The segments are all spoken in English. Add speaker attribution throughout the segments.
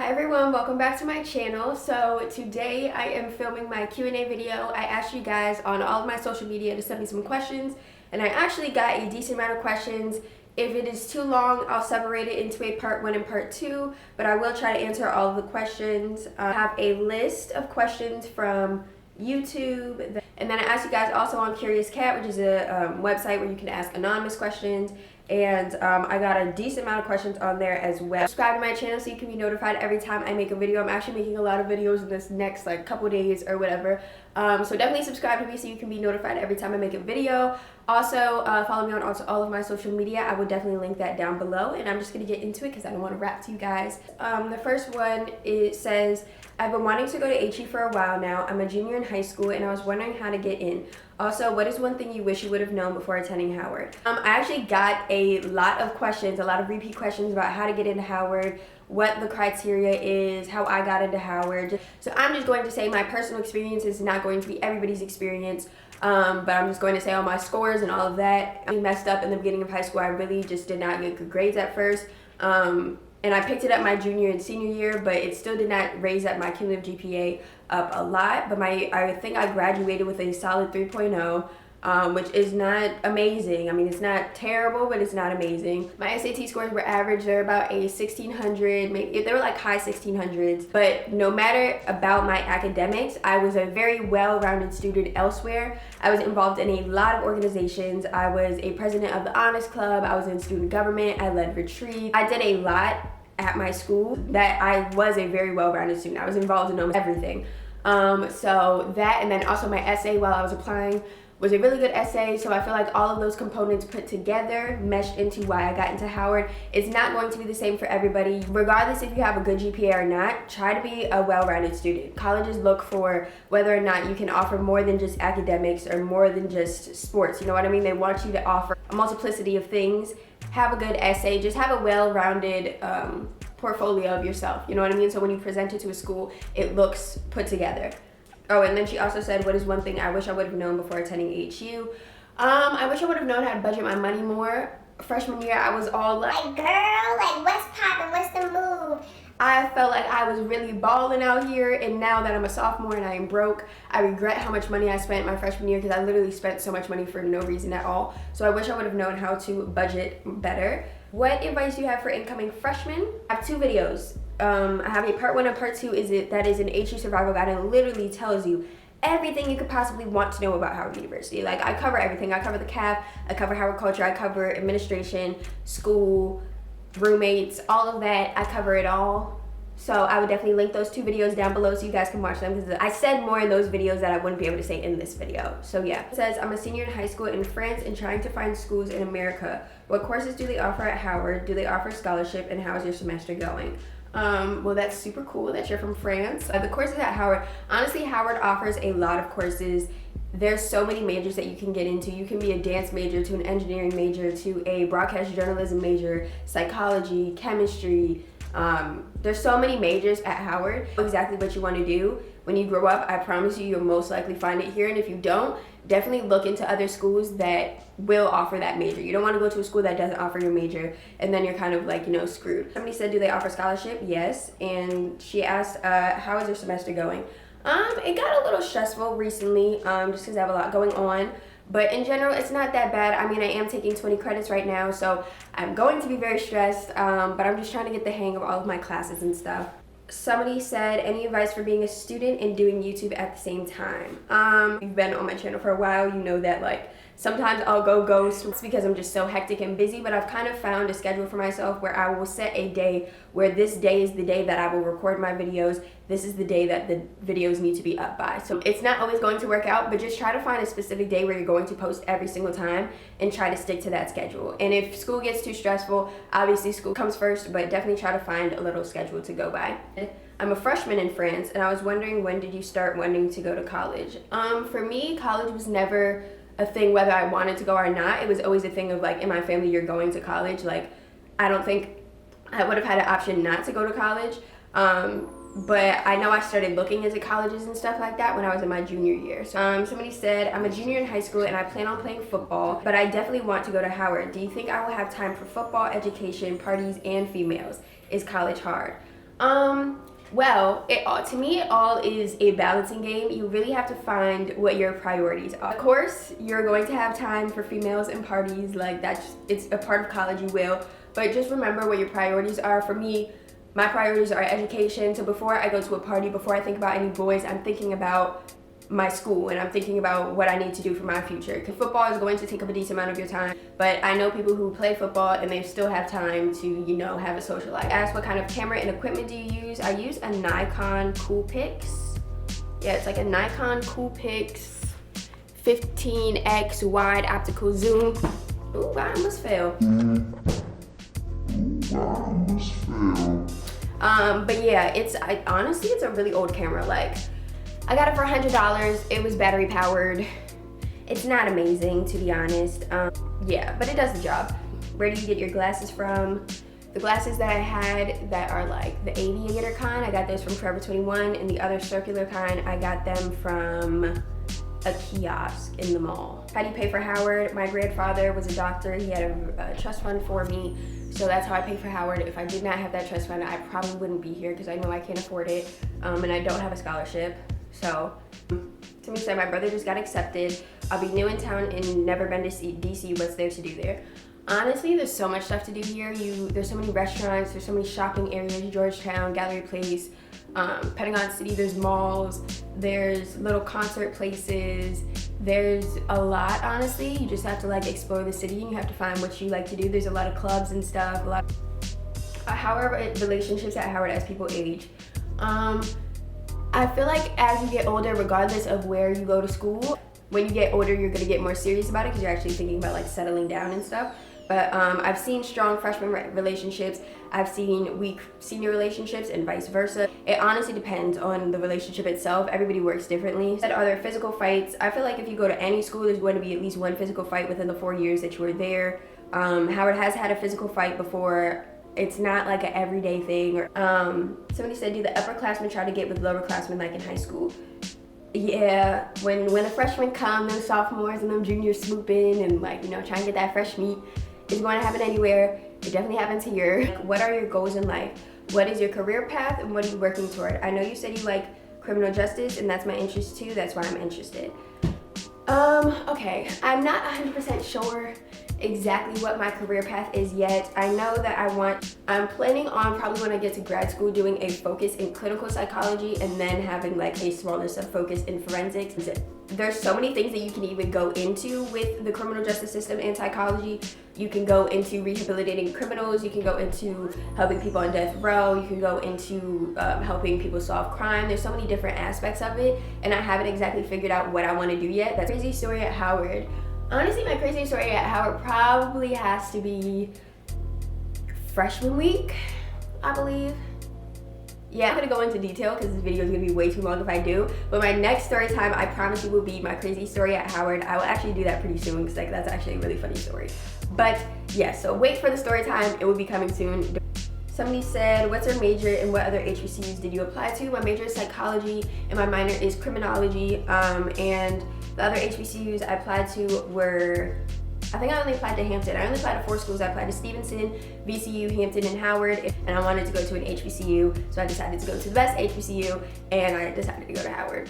Speaker 1: Hi everyone, welcome back to my channel. So today I am filming my Q&A video. I asked you guys on all of my social media to send me some questions, and I actually got a decent amount of questions. If it is too long, I'll separate it into a part 1 and part 2, but I will try to answer all of the questions. I have a list of questions from YouTube, and then I asked you guys also on Curious Cat, which is a website where you can ask anonymous questions, and I got a decent amount of questions on there as well. Subscribe to my channel so you can be notified every time I make a video. I'm actually making a lot of videos in this next couple days or whatever, so definitely subscribe to me so you can be notified every time I make a video. Also follow me on all of my social media. I will definitely link that down below, and I'm just gonna get into it because I don't want to rap to you guys. The first one, it says, I've been wanting to go to HE for a while now. I'm a junior in high school and I was wondering how to get in. Also, what is one thing you wish you would have known before attending Howard? I actually got a lot of questions, a lot of repeat questions about how to get into Howard, what the criteria is, how I got into Howard. So I'm just going to say my personal experience is not going to be everybody's experience, but I'm just going to say all my scores and all of that. I messed up in the beginning of high school. I really just did not get good grades at first. And I picked it up my junior and senior year, but it still did not raise up my cumulative GPA up a lot. But I think I graduated with a solid 3.0, which is not amazing. I mean, it's not terrible, but it's not amazing. My SAT scores were average. They're about a 1600, maybe they were like high 1600s. But no matter about my academics, I was a very well-rounded student elsewhere. I was involved in a lot of organizations. I was a president of the Honors Club. I was in student government. I led retreat. I did a lot at my school that I was a very well-rounded student. I was involved in almost everything. So that, and then also my essay while I was applying was a really good essay. So I feel like all of those components put together meshed into why I got into Howard. It's not going to be the same for everybody. Regardless if you have a good GPA or not, try to be a well-rounded student. Colleges look for whether or not you can offer more than just academics or more than just sports. You know what I mean? They want you to offer a multiplicity of things. Have a good essay, just have a well-rounded portfolio of yourself, you know what I mean? So when you present it to a school, it looks put together. Oh, and then she also said, what is one thing I wish I would have known before attending HU? I wish I would have known how to budget my money more. Freshman year, I was all like, girl, like what's poppin', what's the move? I felt like I was really balling out here, and now that I'm a sophomore and I am broke, I regret how much money I spent my freshman year because I literally spent so much money for no reason at all. So I wish I would have known how to budget better. What advice do you have for incoming freshmen? I have 2 videos. I have a part 1 and part 2 that is an HU survival guide, and it literally tells you everything you could possibly want to know about Howard University. Like, I cover everything. I cover the CAF, I cover Howard culture, I cover administration, school, roommates, all of that. I cover it all. So I would definitely link those 2 videos down below so you guys can watch them, because I said more in those videos that I wouldn't be able to say in this video. So yeah. It says, I'm a senior in high school in France and trying to find schools in America. What courses do they offer at Howard? Do they offer scholarship, and how is your semester going? Well, that's super cool that you're from France. The courses at Howard, honestly, Howard offers a lot of courses. There's so many majors that you can get into. You can be a dance major to an engineering major to a broadcast journalism major, psychology, chemistry. There's so many majors at Howard. Exactly what you want to do when you grow up, I promise you, you'll most likely find it here. And if you don't, definitely look into other schools that will offer that major. You don't want to go to a school that doesn't offer your major, and then you're kind of like, screwed. Somebody said, do they offer scholarship? Yes. And she asked, how is your semester going? It got a little stressful recently, just because I have a lot going on. But in general, it's not that bad. I mean, I am taking 20 credits right now, so I'm going to be very stressed, but I'm just trying to get the hang of all of my classes and stuff. Somebody said, any advice for being a student and doing YouTube at the same time? You've been on my channel for a while, you know that sometimes I'll go ghost. It's because I'm just so hectic and busy, but I've kind of found a schedule for myself where I will set a day where this day is the day that I will record my videos. This is the day that the videos need to be up by. So it's not always going to work out, but just try to find a specific day where you're going to post every single time and try to stick to that schedule. And if school gets too stressful, obviously school comes first, but definitely try to find a little schedule to go by. I'm a freshman in France, and I was wondering, when did you start wanting to go to college? For me, college was never a thing whether I wanted to go or not. It was always a thing of in my family, you're going to college. I don't think I would have had an option not to go to college. But I know I started looking into colleges and stuff like that when I was in my junior year. So somebody said, I'm a junior in high school and I plan on playing football, but I definitely want to go to Howard. Do you think I will have time for football, education, parties, and females? Is college hard? Well, to me, it all is a balancing game. You really have to find what your priorities are. Of course, you're going to have time for females and parties, like it's a part of college, you will. But just remember what your priorities are. For me, my priorities are education. So before I go to a party, before I think about any boys, I'm thinking about my school and I'm thinking about what I need to do for my future. Because football is going to take up a decent amount of your time, but I know people who play football and they still have time to, you know, have a social life. Ask what kind of camera and equipment do you use? I use a Nikon Coolpix. Yeah, it's like a Nikon Coolpix 15x wide optical zoom. Ooh, I almost fell. But yeah, honestly, it's a really old camera. Like, I got it for $100. It was battery powered. It's not amazing, to be honest. Yeah, but it does the job. Where do you get your glasses from? The glasses that I had that are like the aviator kind, I got those from Forever 21, and the other circular kind, I got them from a kiosk in the mall. How do you pay for Howard? My grandfather was a doctor. He had a trust fund for me, so that's how I pay for Howard. If I did not have that trust fund, I probably wouldn't be here because I know I can't afford it, and I don't have a scholarship. So, somebody said my brother just got accepted. I'll be new in town and never been to DC. What's there to do there? Honestly, there's so much stuff to do here. There's so many restaurants, there's so many shopping areas, Georgetown, Gallery Place, Pentagon City, there's malls, there's little concert places. There's a lot, honestly. You just have to like explore the city and you have to find what you like to do. There's a lot of clubs and stuff. However, relationships at Howard as people age. I feel like as you get older, regardless of where you go to school, when you get older, you're gonna get more serious about it because you're actually thinking about like settling down and stuff. But I've seen strong freshman relationships. I've seen weak senior relationships and vice versa. It honestly depends on the relationship itself. Everybody works differently. Are there physical fights? I feel like if you go to any school, there's going to be at least one physical fight within the 4 years that you were there. Howard has had a physical fight before. It's not like an everyday thing. Somebody said, do the upperclassmen try to get with lowerclassmen like in high school? Yeah, when the freshmen come, them sophomores and them juniors swoop in and like, you know, try and get that fresh meat. It's going to happen anywhere. It definitely happens here. What are your goals in life? What is your career path and what are you working toward? I know you said you like criminal justice and that's my interest too. That's why I'm interested. Okay, I'm not 100% sure exactly what my career path is yet. I know that I'm planning on probably when I get to grad school doing a focus in clinical psychology and then having like a smaller sub-focus in forensics. There's so many things that you can even go into with the criminal justice system and psychology. You can go into rehabilitating criminals, you can go into helping people on death row, you can go into helping people solve crime. There's so many different aspects of it and I haven't exactly figured out what I want to do yet. That's crazy story at Howard. Honestly, my crazy story at Howard probably has to be freshman week, I believe. Yeah, I'm gonna go into detail because this video is gonna be way too long if I do. But my next story time, I promise you, will be my crazy story at Howard. I will actually do that pretty soon because like that's actually a really funny story. But yeah, so wait for the story time. It will be coming soon. Somebody said, what's your major and what other HBCUs did you apply to? My major is psychology and my minor is criminology. And the other HBCUs I applied to were, I think I only applied to Hampton. I only applied to 4 schools. I applied to Stevenson, VCU, Hampton, and Howard. And I wanted to go to an HBCU, so I decided to go to the best HBCU, and I decided to go to Howard.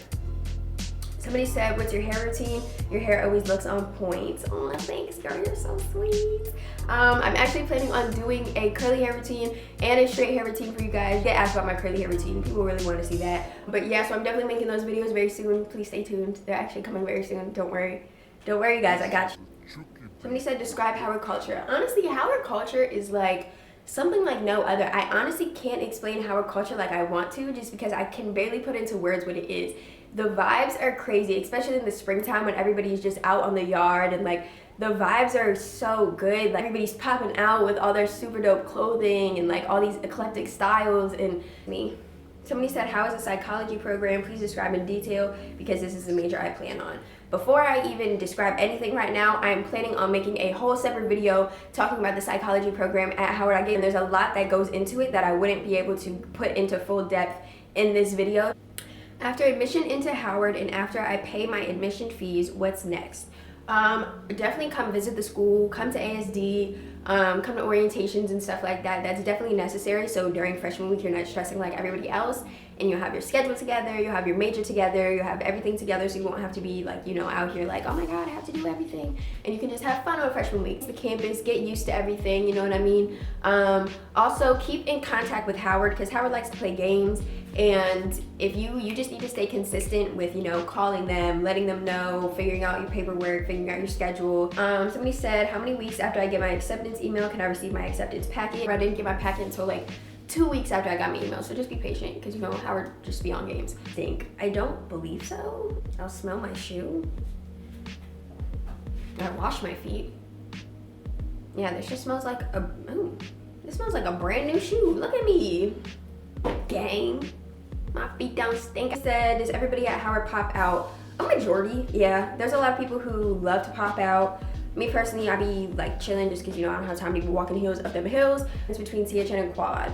Speaker 1: Somebody said, what's your hair routine? Your hair always looks on point. Oh, thanks, girl, you're so sweet. I'm actually planning on doing a curly hair routine and a straight hair routine for you guys. Get asked about my curly hair routine. People really want to see that. But yeah, so I'm definitely making those videos very soon. Please stay tuned. They're actually coming very soon. Don't worry. Don't worry, guys. I got you. Somebody said, describe Howard culture. Honestly, Howard culture is like something like no other. I honestly can't explain Howard culture like I want to just because I can barely put into words what it is. The vibes are crazy, especially in the springtime when everybody's just out on the yard and like the vibes are so good. Like everybody's popping out with all their super dope clothing and like all these eclectic styles. And me. Somebody said, how is the psychology program? Please describe in detail because this is the major I plan on. Before I even describe anything right now, I am planning on making a whole separate video talking about the psychology program at Howard. Again, there's a lot that goes into it that I wouldn't be able to put into full depth in this video. After admission into Howard and after I pay my admission fees, what's next? Definitely come visit the school, come to ASD. come to orientations and stuff like that. That's definitely necessary. So during freshman week, you're not stressing like everybody else, and you'll have your schedule together, you'll have your major together, you'll have everything together, so you won't have to be like, you know, out here like, oh my god, I have to do everything. And you can just have fun on freshman week. The campus, get used to everything, you know what I mean? Also, keep in contact with Howard, because Howard likes to play games. And if you just need to stay consistent with, you know, calling them, letting them know, figuring out your paperwork, figuring out your schedule. Somebody said, how many weeks after I get my acceptance email can I receive my acceptance packet? I didn't get my packet until like 2 weeks after I got my email, so just be patient, because you know Howard just be on games. I don't believe so. I'll smell my shoe. I wash my feet. Yeah, this just smells like a, ooh, this smells like a brand new shoe. Look at me, gang. My feet don't stink. I said, does everybody at Howard pop out? A majority, yeah. There's a lot of people who love to pop out. Me personally, I be like chilling just because, you know, I don't have time to be walking hills up them hills. It's between CHN and Quad.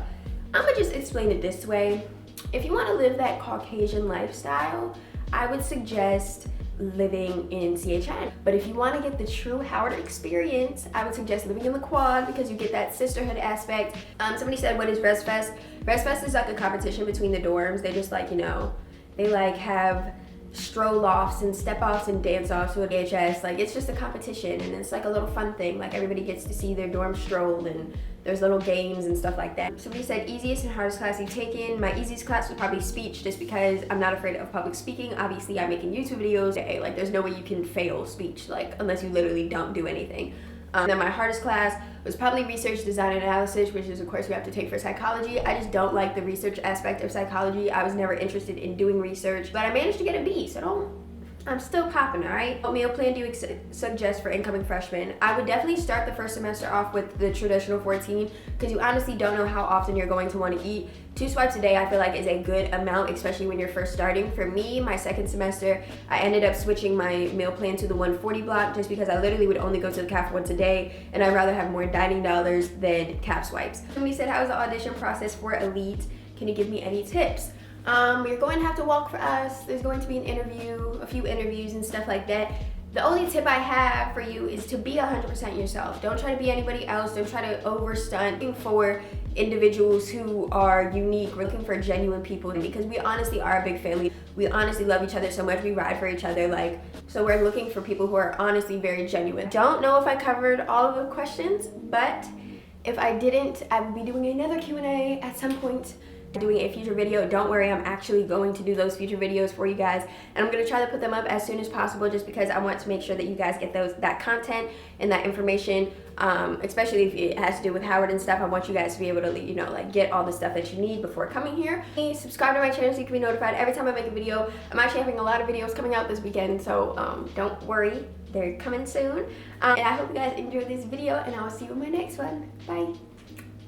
Speaker 1: I'm gonna just explain it this way. If you want to live that Caucasian lifestyle, I would suggest living in CHN. But if you want to get the true Howard experience, I would suggest living in the Quad, because you get that sisterhood aspect. Somebody said, what is Res Fest? Res Fest is like a competition between the dorms. They just like, you know, they like have stroll offs and step offs and dance offs with AHS. Like, it's just a competition, and it's like a little fun thing. Like, everybody gets to see their dorm strolled, and there's little games and stuff like that. Somebody said easiest and hardest class you've taken. My easiest class was probably speech, just because I'm not afraid of public speaking. Obviously, I'm making YouTube videos. Like, there's no way you can fail speech, like, unless you literally don't do anything. Then my hardest class was probably research, design, and analysis, which is a course you have to take for psychology. I just don't like the research aspect of psychology. I was never interested in doing research, but I managed to get a B, so I'm still popping, all right? What meal plan do you suggest for incoming freshmen? I would definitely start the first semester off with the traditional 14, because you honestly don't know how often you're going to want to eat. 2 swipes a day I feel like is a good amount, especially when you're first starting. For me, my second semester, I ended up switching my meal plan to the 140 block, just because I literally would only go to the CAF once a day, and I'd rather have more dining dollars than CAF swipes. Somebody said, how was the audition process for Elite? Can you give me any tips? You're going to have to walk for us. There's going to be an interview, a few interviews and stuff like that. The only tip I have for you is to be 100% yourself. Don't try to be anybody else. Don't try to overstunt. Looking for individuals who are unique. We're looking for genuine people, because we honestly are a big family. We honestly love each other so much. We ride for each other. Like, so we're looking for people who are honestly very genuine. Don't know if I covered all of the questions, but if I didn't, I will be doing another Q&A at some point. Doing a future video. Don't worry, I'm actually going to do those future videos for you guys, and I'm going to try to put them up as soon as possible, just because I want to make sure that you guys get that content and that information, especially if it has to do with Howard and stuff. I want you guys to be able to, you know, like, get all the stuff that you need before coming here. Please subscribe to my channel so you can be notified every time I make a video. I'm actually having a lot of videos coming out this weekend, so don't worry, they're coming soon. And I hope you guys enjoyed this video, and I'll see you in my next one. Bye.